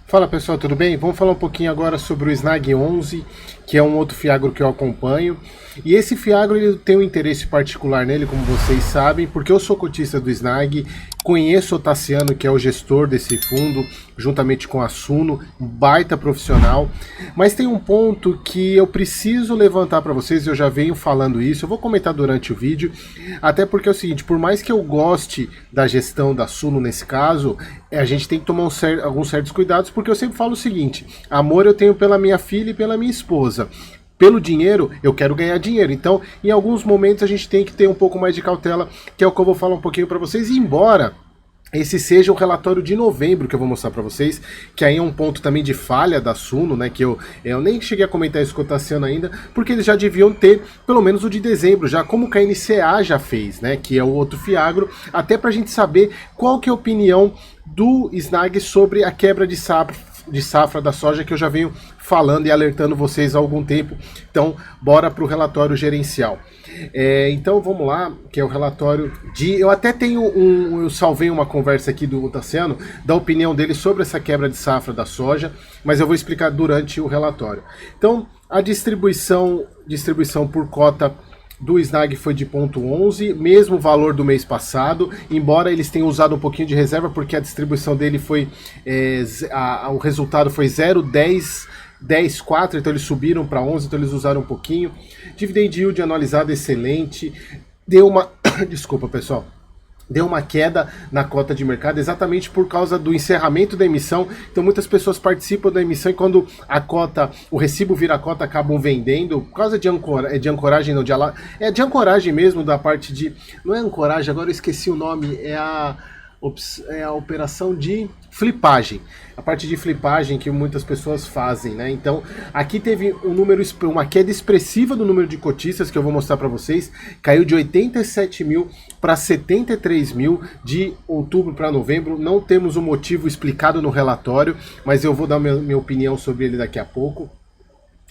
Fala pessoal, tudo bem? Vamos falar um pouquinho agora sobre o Snag 11, que é um outro fiagro que eu acompanho. E esse fiagro ele tem um interesse particular nele, como vocês sabem, porque eu sou cotista do Snag, conheço o Tassiano, que é o gestor desse fundo, juntamente com a Suno, um baita profissional. Mas tem um ponto que eu preciso levantar para vocês, eu já venho falando isso, eu vou comentar durante o vídeo, até porque é o seguinte, por mais que eu goste da gestão da Suno nesse caso, a gente tem que tomar alguns certos cuidados, porque eu sempre falo o seguinte, amor eu tenho pela minha filha e pela minha esposa. Pelo dinheiro, eu quero ganhar dinheiro. Então, em alguns momentos a gente tem que ter um pouco mais de cautela, que é o que eu vou falar um pouquinho para vocês. E embora esse seja o relatório de novembro que eu vou mostrar para vocês, que aí é um ponto também de falha da Suno, né, que eu nem cheguei a comentar isso com o Tassiano ainda, porque eles já deviam ter pelo menos o de dezembro, já como o KNCA já fez, né, que é o outro fiagro, até para a gente saber qual que é a opinião do Snag sobre a quebra de safra da soja, que eu já venho falando e alertando vocês há algum tempo. Então, bora para o relatório gerencial. Então, vamos lá, que é o relatório de... Eu até tenho eu salvei uma conversa aqui do Tassiano, da opinião dele sobre essa quebra de safra da soja, mas eu vou explicar durante o relatório. Então, a distribuição por cota do Snag foi de 0,11, mesmo valor do mês passado, embora eles tenham usado um pouquinho de reserva, porque a distribuição dele foi, o resultado foi 0,10,4, então eles subiram para 11, então eles usaram um pouquinho. Dividend yield analisado excelente, deu uma... Desculpa pessoal. Deu uma queda na cota de mercado exatamente por causa do encerramento da emissão. Então muitas pessoas participam da emissão e quando a cota, o recibo vira a cota, acabam vendendo por causa de ancoragem, não, de ancoragem mesmo, da parte de... Não é ancoragem, agora eu esqueci o nome, é a operação de flipagem, a parte de flipagem que muitas pessoas fazem, né? Então aqui teve uma queda expressiva do número de cotistas que eu vou mostrar para vocês, caiu de 87 mil para 73 mil de outubro para novembro. Não temos um motivo explicado no relatório, mas eu vou dar minha opinião sobre ele daqui a pouco.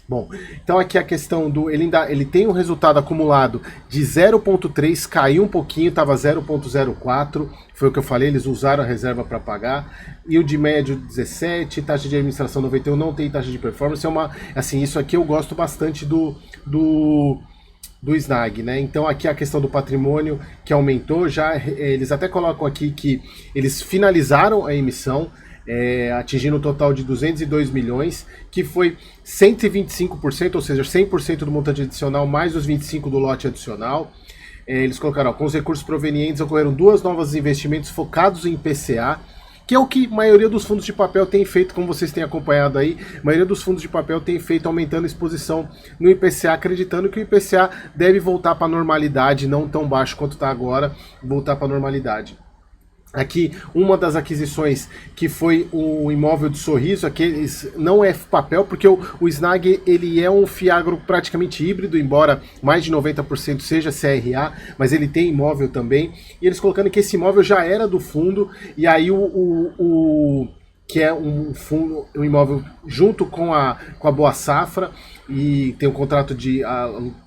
Bom, então aqui a questão do... Ele tem um resultado acumulado de 0,3, caiu um pouquinho, estava 0,04, foi o que eu falei, eles usaram a reserva para pagar. E o de médio 17, taxa de administração 91, não tem taxa de performance, assim, isso aqui eu gosto bastante do Snag, né? Então aqui a questão do patrimônio que aumentou, eles até colocam aqui que eles finalizaram a emissão, atingindo um total de 202 milhões, que foi 125%, ou seja, 100% do montante adicional, mais os 25% do lote adicional. Eles colocaram, com os recursos provenientes, ocorreram 2 novos investimentos focados em IPCA, que é o que a maioria dos fundos de papel tem feito, como vocês têm acompanhado aí, a maioria dos fundos de papel tem feito aumentando a exposição no IPCA, acreditando que o IPCA deve voltar para a normalidade, não tão baixo quanto está agora, voltar para a normalidade. Aqui, uma das aquisições que foi o imóvel de Sorriso, aqueles não é papel, porque o Snag ele é um fiagro praticamente híbrido, embora mais de 90% seja CRA, mas ele tem imóvel também. E eles colocando que esse imóvel já era do fundo, e aí que é um fundo, um imóvel junto com a Boa Safra, e tem um contrato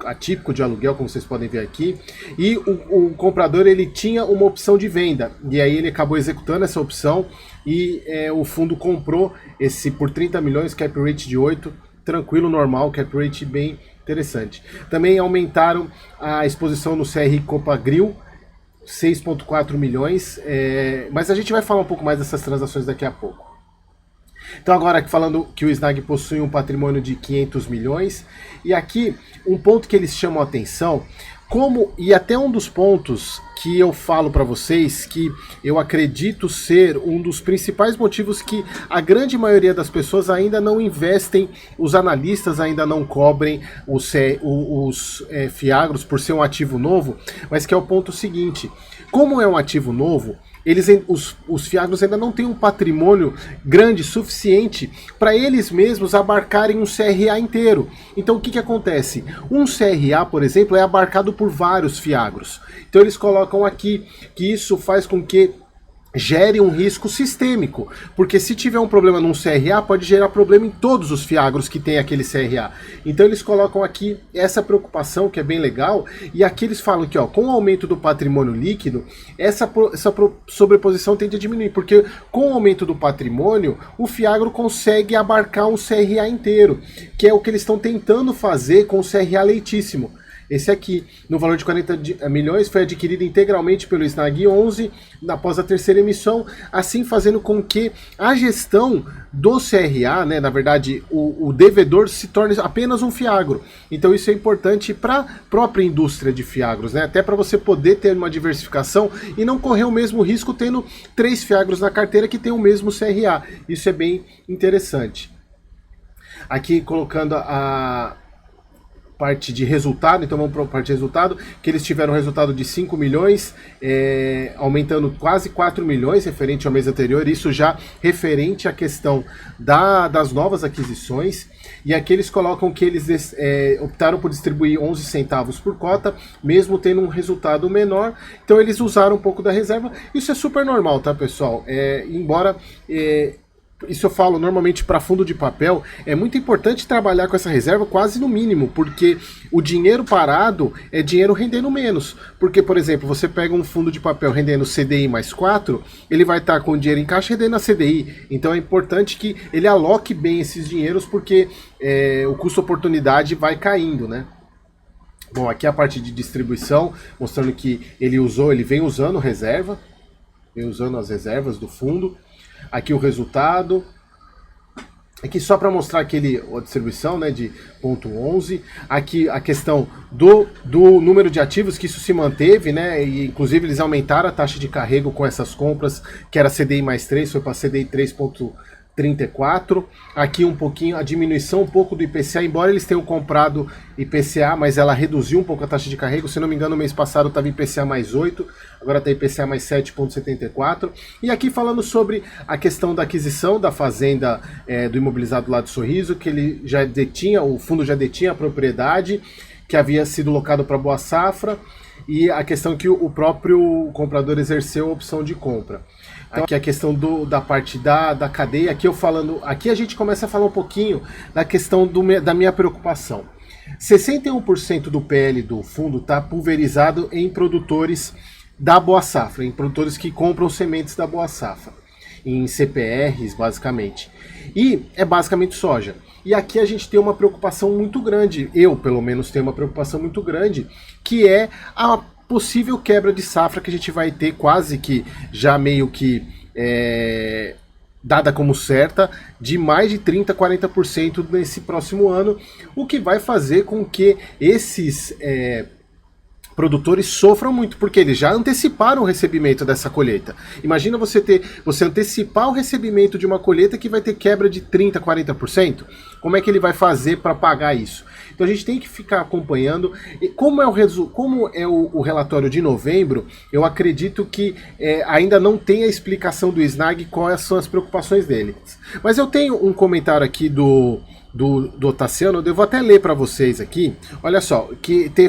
atípico de aluguel, como vocês podem ver aqui, e o comprador ele tinha uma opção de venda, e aí ele acabou executando essa opção, e o fundo comprou esse por 30 milhões, cap rate de 8, tranquilo, normal, cap rate bem interessante. Também aumentaram a exposição no CRI Copagril, 6,4 milhões, mas a gente vai falar um pouco mais dessas transações daqui a pouco. Então agora falando que o Snag possui um patrimônio de 500 milhões, e aqui um ponto que eles chamam a atenção, e até um dos pontos que eu falo para vocês, que eu acredito ser um dos principais motivos que a grande maioria das pessoas ainda não investem, os analistas ainda não cobrem os fiagros por ser um ativo novo, mas que é o ponto seguinte, como é um ativo novo, os fiagros ainda não têm um patrimônio grande suficiente para eles mesmos abarcarem um CRA inteiro. Então o que acontece? Um CRA, por exemplo, é abarcado por vários fiagros. Então eles colocam aqui que isso faz com que gere um risco sistêmico, porque se tiver um problema num CRA, pode gerar problema em todos os fiagros que tem aquele CRA. Então eles colocam aqui essa preocupação, que é bem legal, e aqui eles falam que, ó, com o aumento do patrimônio líquido, essa sobreposição tende a diminuir, porque com o aumento do patrimônio, o fiagro consegue abarcar um CRA inteiro, que é o que eles estão tentando fazer com o CRA leitíssimo. Esse aqui, no valor de 40 milhões, foi adquirido integralmente pelo Snag 11 após a terceira emissão, assim fazendo com que a gestão do CRA, né, na verdade, o devedor se torne apenas um fiagro. Então isso é importante para a própria indústria de fiagros, né, até para você poder ter uma diversificação e não correr o mesmo risco tendo 3 fiagros na carteira que tem o mesmo CRA. Isso é bem interessante. Aqui colocando a parte de resultado, então vamos para a parte de resultado, que eles tiveram um resultado de 5 milhões, aumentando quase 4 milhões referente ao mês anterior, isso já referente à questão das novas aquisições, e aqui eles colocam que eles optaram por distribuir 11 centavos por cota, mesmo tendo um resultado menor, então eles usaram um pouco da reserva, isso é super normal, tá, pessoal? Embora... isso eu falo normalmente para fundo de papel, é muito importante trabalhar com essa reserva quase no mínimo, porque o dinheiro parado é dinheiro rendendo menos. Porque, por exemplo, você pega um fundo de papel rendendo CDI mais 4, ele vai estar com o dinheiro em caixa rendendo a CDI. Então é importante que ele aloque bem esses dinheiros, porque o custo-oportunidade vai caindo, né? Bom, aqui a parte de distribuição, mostrando que ele vem usando reserva, vem usando as reservas do fundo. Aqui o resultado, aqui só para mostrar a distribuição, né, de 0,11, aqui a questão do número de ativos, que isso se manteve, né, e inclusive eles aumentaram a taxa de carrego com essas compras, que era CDI mais 3, foi para CDI 3,34, aqui um pouquinho, a diminuição um pouco do IPCA, embora eles tenham comprado IPCA, mas ela reduziu um pouco a taxa de carrego, se não me engano no mês passado estava IPCA mais 8, agora está IPCA mais 7,74, e aqui falando sobre a questão da aquisição da fazenda do imobilizado lá do Sorriso, que ele já detinha, o fundo já detinha a propriedade, que havia sido locado para Boa Safra, e a questão que o próprio comprador exerceu a opção de compra. Aqui a questão da parte da cadeia, aqui a gente começa a falar um pouquinho da questão da minha preocupação. 61% do PL do fundo está pulverizado em produtores da Boa Safra, em produtores que compram sementes da Boa Safra, em CPRs basicamente. E é basicamente soja. E aqui a gente tem uma preocupação muito grande, eu pelo menos tenho uma preocupação muito grande, que é a possível quebra de safra que a gente vai ter quase que já meio que dada como certa, de mais de 30%, 40% nesse próximo ano, o que vai fazer com que esses produtores sofram muito, porque eles já anteciparam o recebimento dessa colheita. Imagina você antecipar o recebimento de uma colheita que vai ter quebra de 30%, 40%. Como é que ele vai fazer para pagar isso? Então a gente tem que ficar acompanhando. E como é o relatório de novembro, eu acredito que ainda não tem a explicação do Snag quais são as preocupações dele. Mas eu tenho um comentário aqui do Tassiano, eu vou até ler para vocês aqui. Olha só,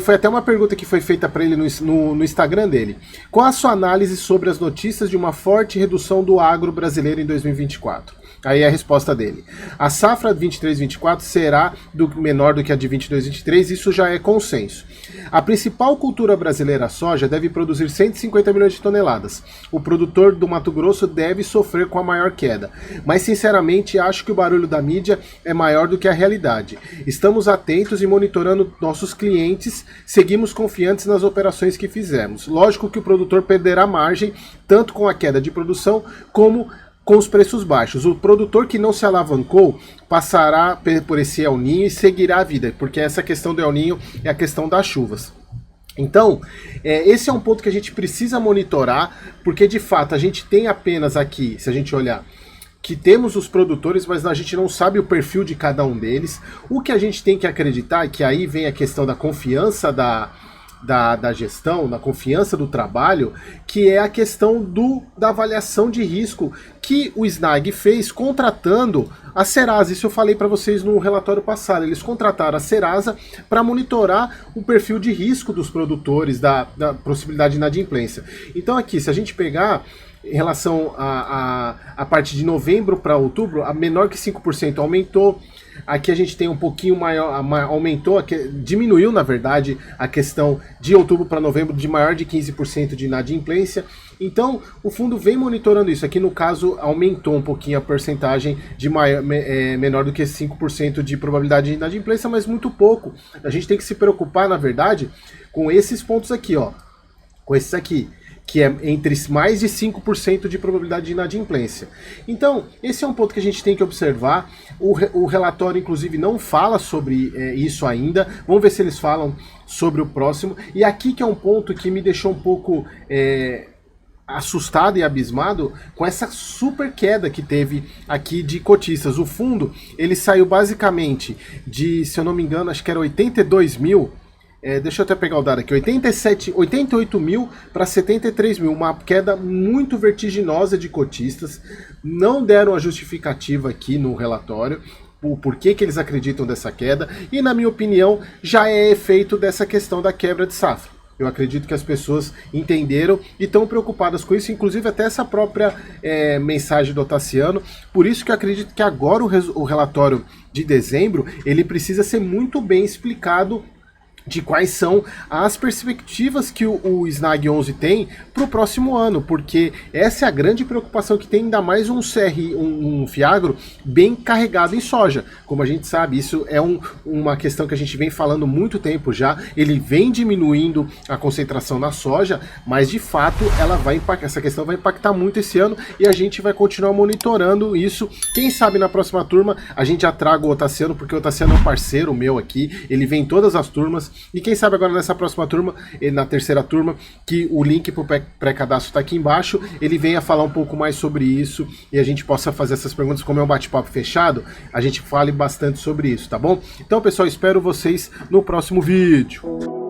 foi até uma pergunta que foi feita para ele no Instagram dele. Qual a sua análise sobre as notícias de uma forte redução do agro brasileiro em 2024? Aí é a resposta dele. A safra 23-24 será menor do que a de 22-23, isso já é consenso. A principal cultura brasileira, a soja, deve produzir 150 milhões de toneladas. O produtor do Mato Grosso deve sofrer com a maior queda. Mas, sinceramente, acho que o barulho da mídia é maior do que a realidade. Estamos atentos e monitorando nossos clientes, seguimos confiantes nas operações que fizemos. Lógico que o produtor perderá margem, tanto com a queda de produção, como com os preços baixos. O produtor que não se alavancou passará por esse El Niño e seguirá a vida, porque essa questão do El Niño é a questão das chuvas. Então, esse é um ponto que a gente precisa monitorar, porque de fato a gente tem apenas aqui, se a gente olhar, que temos os produtores, mas a gente não sabe o perfil de cada um deles. O que a gente tem que acreditar, que aí vem a questão da confiança da gestão, da confiança do trabalho, que é a questão da avaliação de risco que o Snag fez contratando a Serasa. Isso eu falei para vocês no relatório passado. Eles contrataram a Serasa para monitorar o perfil de risco dos produtores, da possibilidade de inadimplência. Então aqui, se a gente pegar em relação a parte de novembro para outubro, a menor que 5% aumentou. Aqui a gente tem um pouquinho maior, aumentou, diminuiu na verdade a questão de outubro para novembro de maior de 15% de inadimplência. Então o fundo vem monitorando isso. Aqui no caso aumentou um pouquinho a porcentagem de menor do que 5% de probabilidade de inadimplência, mas muito pouco. A gente tem que se preocupar na verdade com esses pontos aqui, ó, com esses aqui, que é entre mais de 5% de probabilidade de inadimplência. Então, esse é um ponto que a gente tem que observar. O relatório, inclusive, não fala sobre isso ainda. Vamos ver se eles falam sobre o próximo. E aqui que é um ponto que me deixou um pouco assustado e abismado com essa super queda que teve aqui de cotistas. O fundo, ele saiu basicamente de, se eu não me engano, acho que era 82 mil. Deixa eu até pegar o dado aqui, 88 mil para 73 mil, uma queda muito vertiginosa de cotistas. Não deram a justificativa aqui no relatório, o porquê que eles acreditam dessa queda, e na minha opinião já é efeito dessa questão da quebra de safra. Eu acredito que as pessoas entenderam e estão preocupadas com isso, inclusive até essa própria mensagem do Otaciano. Por isso que eu acredito que agora o relatório de dezembro, ele precisa ser muito bem explicado de quais são as perspectivas que o Snag 11 tem para o próximo ano, porque essa é a grande preocupação que tem, ainda mais um Fiagro bem carregado em soja. Como a gente sabe, isso é uma questão que a gente vem falando muito tempo já. Ele vem diminuindo a concentração na soja, mas de fato essa questão vai impactar muito esse ano e a gente vai continuar monitorando isso. Quem sabe na próxima turma a gente já traga o Otaciano, porque o Otaciano é um parceiro meu aqui, ele vem em todas as turmas. E quem sabe agora nessa próxima turma, na terceira turma, que o link para o pré-cadastro está aqui embaixo, ele venha falar um pouco mais sobre isso e a gente possa fazer essas perguntas. Como é um bate-papo fechado, a gente fale bastante sobre isso, tá bom? Então, pessoal, espero vocês no próximo vídeo.